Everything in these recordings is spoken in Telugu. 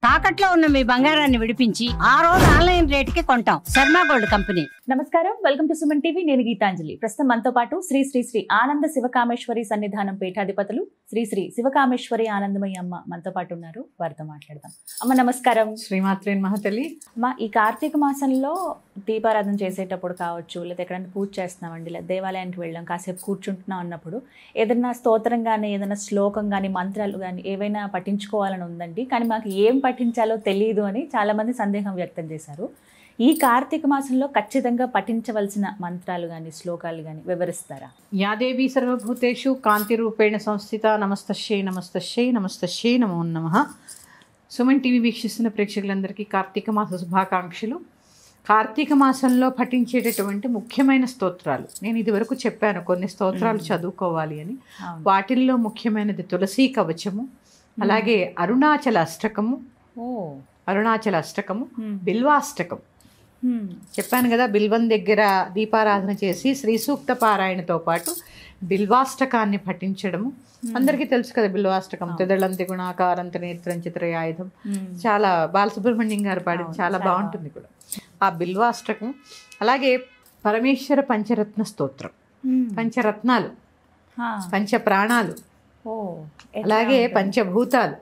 తాకట్లో ఉన్న మీ బంగారాన్ని విడిపించి ఆ రోజు ఆన్లైన్ రేటుకి కొంటాం. Sharma gold company. నమస్కారం, వెల్కమ్ టు సుమన్ టీవీ. నేను గీతాంజలి. ప్రస్తుతం మనతో పాటు శ్రీ శ్రీ శ్రీ ఆనంద శివకామేశ్వరి సన్నిధానం పీఠాధిపతులు శ్రీ శ్రీ శివకామేశ్వరి ఆనందమయ్య అమ్మ మనతో పాటు ఉన్నారు. వారితో మాట్లాడదాం. అమ్మ నమస్కారం. శ్రీమాత్రే మహతలి. అమ్మ, ఈ కార్తీక మాసంలో దీపారాధన చేసేటప్పుడు కావచ్చు, లేదా ఎక్కడైనా పూజ చేస్తున్నామండి, లేదా దేవాలయానికి వెళ్ళాం, కాసేపు కూర్చుంటున్నాం అన్నప్పుడు ఏదైనా స్తోత్రం కానీ, ఏదైనా శ్లోకం కానీ, మంత్రాలు కానీ ఏవైనా పఠించుకోవాలని ఉందండి, కానీ మాకు ఏం పఠించాలో తెలియదు అని చాలామంది సందేహం వ్యక్తం చేశారు. ఈ కార్తీక మాసంలో ఖచ్చితంగా పఠించవలసిన మంత్రాలు కానీ, శ్లోకాలు కానీ వివరిస్తారా? యాదేవి సర్వభూతేషు కాంతి రూపేణ సంస్థిత. నమస్తశ్యై నమస్తశ్యై నమస్తశ్యై నమో నమః. సుమన్ టీవీ వీక్షిస్తున్న ప్రేక్షకులందరికీ కార్తీక మాస శుభాకాంక్షలు. కార్తీక మాసంలో పఠించేటటువంటి ముఖ్యమైన స్తోత్రాలు నేను ఇదివరకు చెప్పాను, కొన్ని స్తోత్రాలు చదువుకోవాలి అని. వాటిల్లో ముఖ్యమైనది తులసీ కవచము, అలాగే అరుణాచల అష్టకము, అరుణాచల అష్టకము, బిల్వాష్టకం. చెప్పాను కదా, బిల్వం దగ్గర దీపారాధన చేసి శ్రీ సూక్త పారాయణతో పాటు బిల్వాష్టకాన్ని పఠించడము. అందరికీ తెలుసు కదా బిల్వాష్టకం. తెదళంతి గుణాకారంత నేత్రం చిత్రయాయుధం, చాలా బాలసుబ్రహ్మణ్యం గారు పాడింది, చాలా బాగుంటుంది కూడా ఆ బిల్వాష్టకం. అలాగే పరమేశ్వర పంచరత్న స్తోత్రం, పంచరత్నాలు, పంచ ప్రాణాలు, అలాగే పంచభూతాలు,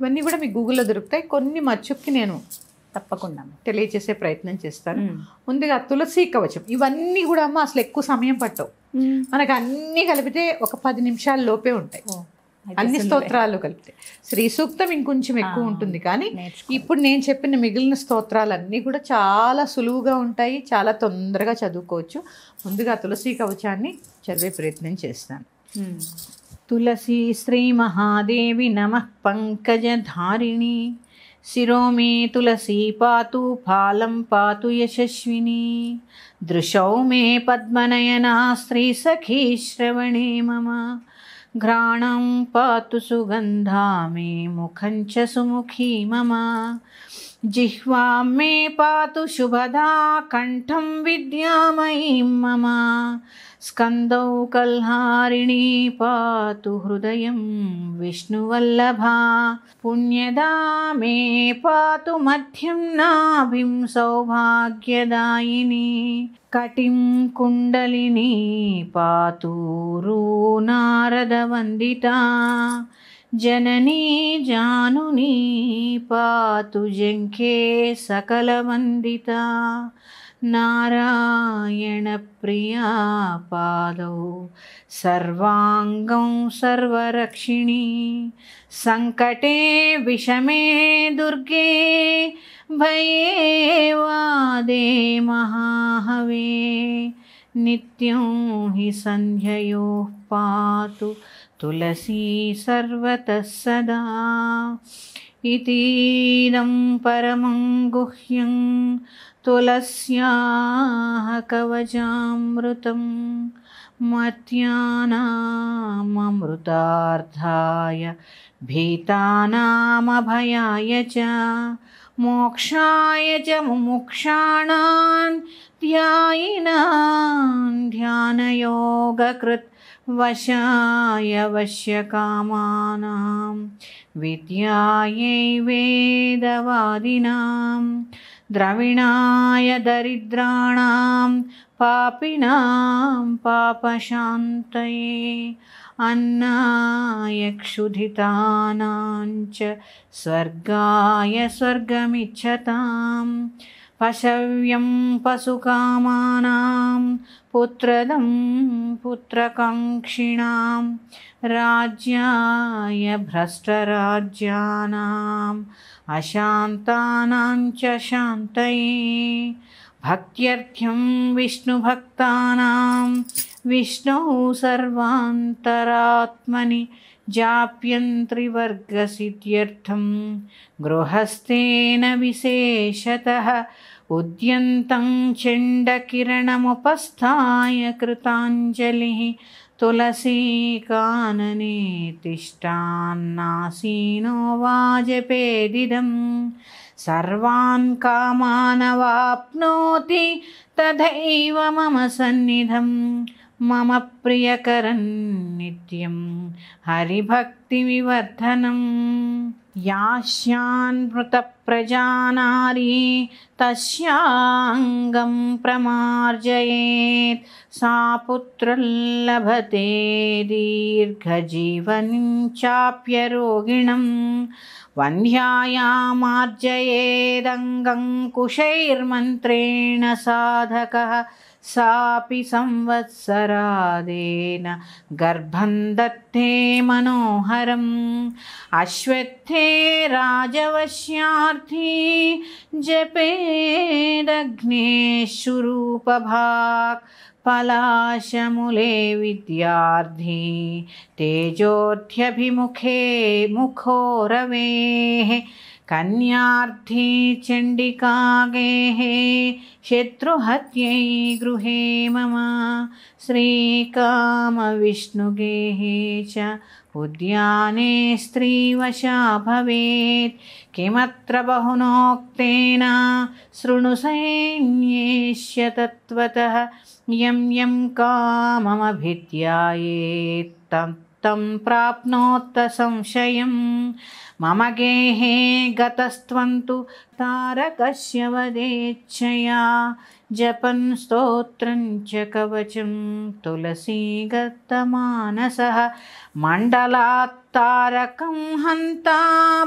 ఇవన్నీ కూడా మీకు గూగుల్లో దొరుకుతాయి. కొన్ని మచ్చుక్కి నేను తప్పకుండా తెలియచేసే ప్రయత్నం చేస్తాను. ముందుగా తులసీ కవచం. ఇవన్నీ కూడా అమ్మ అసలు ఎక్కువ సమయం పట్టవు, మనకు అన్నీ కలిపితే ఒక 10 నిమిషాల లోపే ఉంటాయి. అన్ని స్తోత్రాలు కలిపితే శ్రీ సూక్తం ఇంకొంచెం ఎక్కువ ఉంటుంది, కానీ ఇప్పుడు నేను చెప్పిన మిగిలిన స్తోత్రాలన్నీ కూడా చాలా సులువుగా ఉంటాయి, చాలా తొందరగా చదువుకోవచ్చు. ముందుగా తులసీ కవచాన్ని చదివే ప్రయత్నం చేస్తాను. తులసీ శ్రీ మహాదేవి నమః పంకజధారిణి, శిరో మే తులసీ పాతు ఫాలం పాతు యశస్విని, దృశౌ మే పద్మనయనా స్త్రీ సఖీ శ్రవణే మమ, ఘ్రాణం పాతు సుగంధా మే ముఖం చ సుముఖీ మమ, జిహ్వా మే పాతు శుభదా కంఠం విద్యామయీం మమ, స్కందౌ కల్హారిణీ పాతు హృదయం విష్ణువల్లభా, పుణ్యదా మే పాతు మధ్యం నాభిం సౌభాగ్యదాయిని, కటిం కుండలినీ పాతు నారదవందితా, జననీ జానునీ పాతు జంకే సకలవందితా, నారాయణ ప్రియా పాదౌ సర్వాంగం సర్వరక్షిణి, సంకటే విషమే దుర్గే భయే వాదే మహాహవే, నిత్యం హి సంధ్యయోః పాతు తులసీ సర్వతః సదా, ఇదం పరమం గుహ్యం తులస్యాః కవచామృతం, మర్త్యానామృతార్థాయ భీతానామభయాయ చ, మోక్షాయ చ ముముక్షాణాం ధ్యాయినాం ధ్యానయోగకృత్, వశాయ వశ్యకామానాం విద్యాయై వేదవాదినాం, ద్రవిణాయ దరిద్రాణాం పాపినాం పాపశాంతయే, అన్నాయ క్షుధితానాం చ స్వర్గాయ స్వర్గమిచ్చతాం, పశవ్యం పశుకామానాం పుత్రదం పుత్రకాంక్షిణాం, రాజ్యాయ భ్రష్టరాజ్యానాం అశాంతానాం చ శాంతయే, భక్త్యర్థం విష్ణుభక్తానాం విష్ణు సర్వాంతరాత్మని, జాప్యం త్రివర్గసిద్ధ్యర్థం గృహస్థేన విశేషతః, ఉద్యంతం చండకిరణముపస్థాయ కృతాంజలిః, తులసీ కాననే తిష్టాన్నాసీనో వాజపేదిదం, సర్వాన్ కామానవాప్నోతి తథైవ మమ సన్నిధం, మమ ప్రియకరం నిత్యం హరిభక్తివివర్ధనం యాస్యాన్మృత ప్రజానారీ తస్యాంగం ప్రమార్జయేత్ సా పుత్రల్లభతే దీర్ఘజీవనం చాప్యరోగిణం వంధ్యాయామార్జయేదంగం కుశైర్మంత్రేణ సాధకః సాపి సంవత్సరాదేన గర్భం దత్తే మనోహరం అశ్వత్థే రాజవశ్యార్థీ జపేదగ్నేశురూపభాక్ పలాశమూలే విద్యార్థీ తేజోధ్యభిముఖే ముఖోరవేః కన్యార్థీ చండికాగేః శత్రుహత్యై గృహే మమ శ్రీకామవిష్ణుగేః చ ఉద్యానే స్త్రీవశా భవేత్ కిమత్ర బహునోక్తేన శృణు సైన్యేష్య తత్వతః యం యం కామమభిధ్యాయేత్ తం తం ప్రాప్నోత్త సంశయం మమ గేహే గతస్త్వంతు తారకస్య వదేచ్ఛయా జపన్ స్తోత్రం చ కవచం తులసీగతమానసః మండలాత్ తారకం హంతా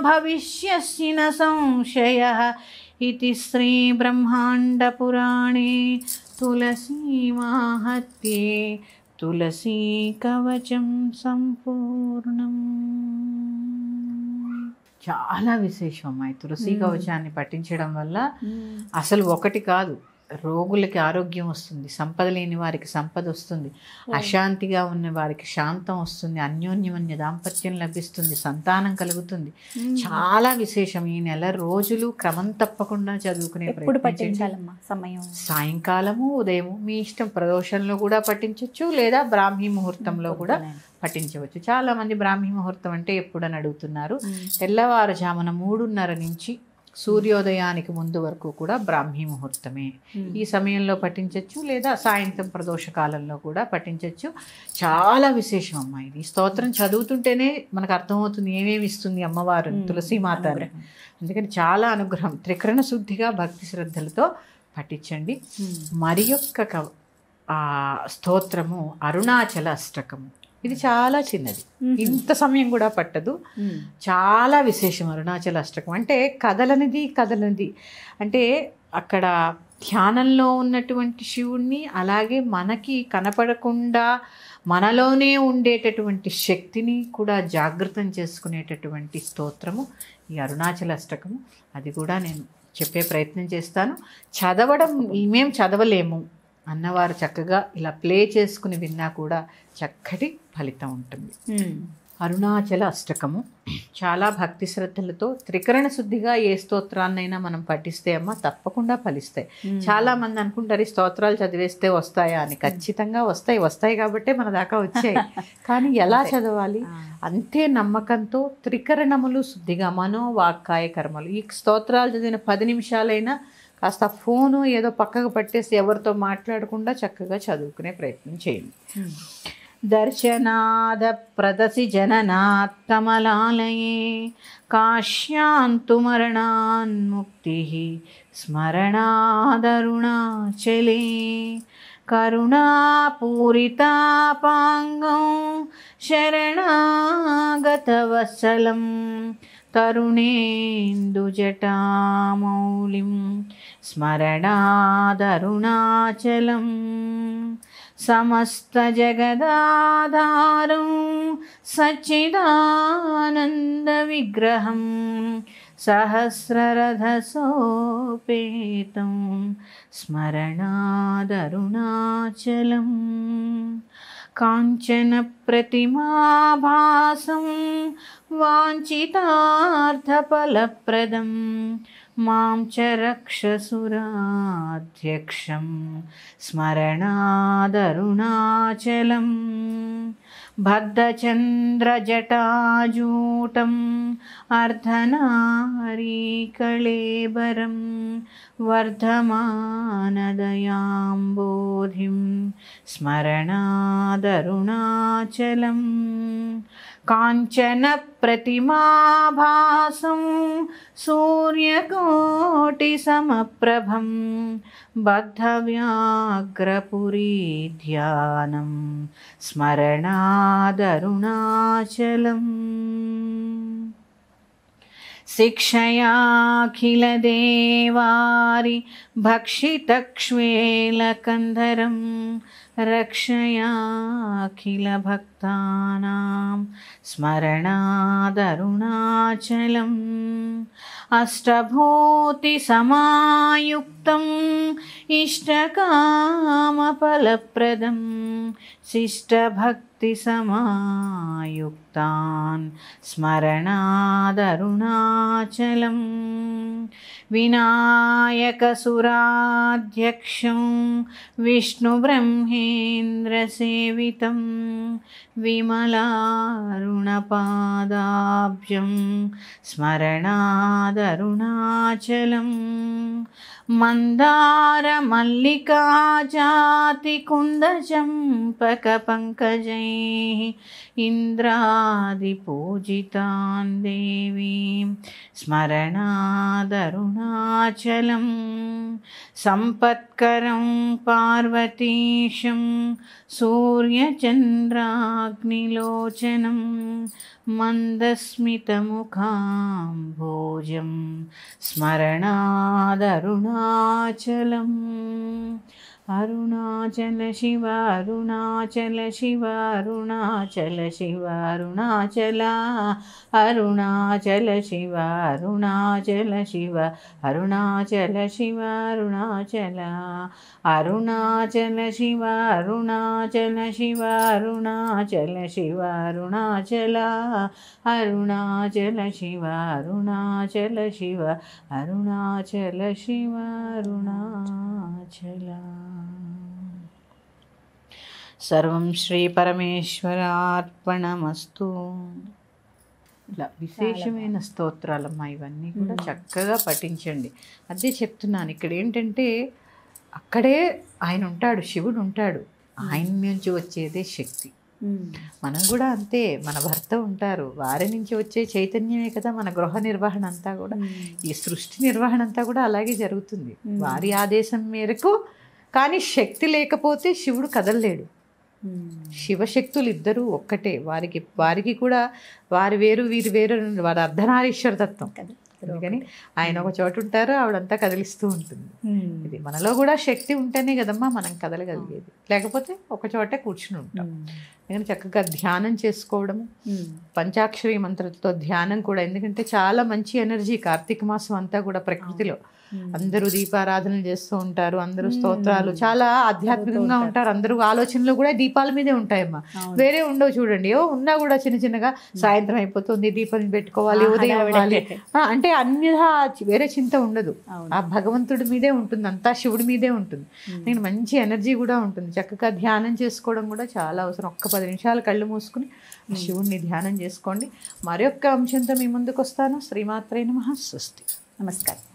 భవిష్యసి న సంశయః ఇతి శ్రీ బ్రహ్మాండ పురాణే తులసీమాహత్యే తులసీ కవచం సంపూర్ణం. చాలా విశేషం అమ్మాయి తులసీ కవచాన్ని పఠించడం వల్ల అసలు ఒకటి కాదు, రోగులకి ఆరోగ్యం వస్తుంది, సంపద లేని వారికి సంపద వస్తుంది, అశాంతిగా ఉన్న వారికి శాంతం వస్తుంది, అన్యోన్యమన్య దాంపత్యం లభిస్తుంది, సంతానం కలుగుతుంది. చాలా విశేషం. ఈ నెల రోజులు క్రమం తప్పకుండా చదువుకునే పఠించాలమ్మా సమయం సాయంకాలము ఉదయము మీ ఇష్టం. ప్రదోషంలో కూడా పఠించవచ్చు లేదా బ్రాహ్మీ ముహూర్తంలో కూడా పఠించవచ్చు. చాలా మంది బ్రాహ్మీ ముహూర్తం అంటే ఎప్పుడని అడుగుతున్నారు. తెల్లవారుజామున 3:30 నుంచి సూర్యోదయానికి ముందు వరకు కూడా బ్రాహ్మీ ముహూర్తమే. ఈ సమయంలో పఠించవచ్చు లేదా సాయంత్రం ప్రదోష కాలంలో కూడా పఠించవచ్చు. చాలా విశేషం అమ్మ ఇది. స్తోత్రం చదువుతుంటేనే మనకు అర్థమవుతుంది ఏమేమి ఇస్తుంది అమ్మవారు తులసీమాత. అందుకని చాలా అనుగ్రహం. త్రికరణ శుద్ధిగా భక్తి శ్రద్ధలతో పఠించండి. మరి యొక్క స్తోత్రము అరుణాచల అష్టకము. ఇది చాలా చిన్నది, ఇంత సమయం కూడా పట్టదు. చాలా విశేషం అరుణాచల అష్టకం. అంటే కదలనిది అంటే అక్కడ ధ్యానంలో ఉన్నటువంటి శివుణ్ణి, అలాగే మనకి కనపడకుండా మనలోనే ఉండేటటువంటి శక్తిని కూడా జాగృతం చేసుకునేటటువంటి స్తోత్రము ఈ అరుణాచల అష్టకము. అది కూడా నేను చెప్పే ప్రయత్నం చేస్తాను. చదవడం మేము చదవలేము అన్నవారు చక్కగా ఇలా ప్లే చేసుకుని విన్నా కూడా చక్కటి ఫలితం ఉంటుంది. అరుణాచల అష్టకము చాలా భక్తి శ్రద్ధలతో త్రికరణ శుద్ధిగా ఏ స్తోత్రాన్నైనా మనం పఠిస్తే అమ్మ తప్పకుండా ఫలిస్తాయి. చాలా మంది అనుకుంటారు ఈ స్తోత్రాలు చదివేస్తే వస్తాయా అని. ఖచ్చితంగా వస్తాయి కాబట్టే మన దాకా వచ్చాయి. కానీ ఎలా చదవాలి అంతే నమ్మకంతో త్రికరణములు శుద్ధిగా మనో వాక్కాయ కర్మలు. ఈ స్తోత్రాలు చదివిన 10 నిమిషాలైనా కాస్త ఫోను ఏదో పక్కకు పట్టేసి ఎవరితో మాట్లాడకుండా చక్కగా చదువుకునే ప్రయత్నం చేయండి. దర్శనాద ప్రదసి జననాత్ కమలాలయే కాశ్యాంతు మరణాన్ముక్తి స్మరణాదరుణాచలే కరుణాపూరితాపాంగం శరణాగతవత్సలం తరుణేందుజటామౌళిం స్మరణాదరుణాచలం సమస్త జగదాధారం సచ్చిదానంద విగ్రహం సహస్రరథసోపేతం స్మరణాదరుణాచలం కాంచన ప్రతిమాభాసం వాంఛితార్థఫలప్రదం మాం చ రక్షసురాధ్యక్షం స్మరణాదరుణాచలం భద్రచంద్రజటాజూటం అర్ధనారీకళేబరం వర్ధమానదయాంబోధిం స్మరణాదరుణాచలం కాంచన ప్రతిమాభాసం సూర్యకోటి సమప్రభం బద్ధవ్యాఘ్రపురీ ధ్యానం స్మరణాదరుణాచలం శిక్షయాఖిలదేవారి భక్షితక్ష్వేలకంధరం రక్షయాఖిలభక్తానాం స్మరణాదరుణాచలం అష్టభూతిసమాయుక్తం ఇష్టకామఫలప్రదం శిష్టభక్తిసమాయుక్తాన్ స్మరణాదరుణాచలం వినాయకసురాధ్యక్షం విష్ణుబ్రహ్మేంద్రసేవితం విమలారుణపాదాబ్జం స్మరణాదరుణాచలం మందారమల్లికాజాతికుందచంపకపంకజైః ఇంద్రాదిపూజితాన్ దేవీం స్మరణాదరుణాచలం సంపత్కరం పార్వతీశం సూర్యచంద్రాగ్నిలోచనం మందస్మితముఖాంభోజం స్మరణాదరుణాచలం అరుణాచల శివ అరుణాచల శివ అరుణాచల శివ అరుణాచల అరుణాచల శివ అరుణాచల శివ అరుణాచల శివ అరుణాచల అరుణాచల శివ అరుణాచల శివ అరుణాచల శివ అరుణాచల అరుణాచల శివ అరుణాచల శివ అరుణాచల శివ అరుణాచల. సర్వం శ్రీ పరమేశ్వరార్పణమస్తు. ఇలా విశేషమైన స్తోత్రాలమ్మా ఇవన్నీ కూడా చక్కగా పఠించండి. అదే చెప్తున్నాను, ఇక్కడ ఏంటంటే అక్కడే ఆయన ఉంటాడు, శివుడు ఉంటాడు, ఆయన నుంచి వచ్చేదే శక్తి. మనం కూడా అంతే, మన భర్త ఉంటారు, వారి నుంచి వచ్చే చైతన్యమే కదా మన గృహ నిర్వహణ అంతా కూడా, ఈ సృష్టి నిర్వహణ అంతా కూడా అలాగే జరుగుతుంది వారి ఆదేశం మేరకు. కానీ శక్తి లేకపోతే శివుడు కదలలేడు. శివశక్తులు ఇద్దరు ఒక్కటే, వారికి కూడా వారి వేరు వీరి వేరు, వారి అర్ధనారీశ్వర తత్వం. అందుకని ఆయన ఒక చోటు ఉంటారు, ఆవిడంతా కదిలిస్తూ ఉంటుంది. ఇది మనలో కూడా శక్తి ఉంటేనే కదమ్మా మనం కదలగలిగేది, లేకపోతే ఒక చోటే కూర్చుని ఉంటాం. అందుకని చక్కగా ధ్యానం చేసుకోవడము, పంచాక్షరి మంత్రంతో ధ్యానం కూడా, ఎందుకంటే చాలా మంచి ఎనర్జీ కార్తీక మాసం అంతా కూడా ప్రకృతిలో. అందరూ దీపారాధనలు చేస్తూ ఉంటారు, అందరూ స్తోత్రాలు, చాలా ఆధ్యాత్మికంగా ఉంటారు. అందరూ ఆలోచనలు కూడా దీపాల మీదే ఉంటాయమ్మా, వేరే ఉండవు. చూడండి, ఉన్నా కూడా చిన్న చిన్నగా సాయంత్రం అయిపోతుంది, దీపం పెట్టుకోవాలి, ఉదయం అవ్వాలి అంటే అన్నిగా వేరే చింత ఉండదు. ఆ భగవంతుడి మీదే ఉంటుంది, అంతా శివుడి మీదే ఉంటుంది. నేను మంచి ఎనర్జీ కూడా ఉంటుంది. చక్కగా ధ్యానం చేసుకోవడం కూడా చాలా అవసరం. ఒక్క 10 నిమిషాలు కళ్ళు మూసుకుని శివుడిని ధ్యానం చేసుకోండి. మరొక్క అంశంతో మీ ముందుకు వస్తాను. శ్రీమాత్రే నమః. స్వస్తి. నమస్కారం.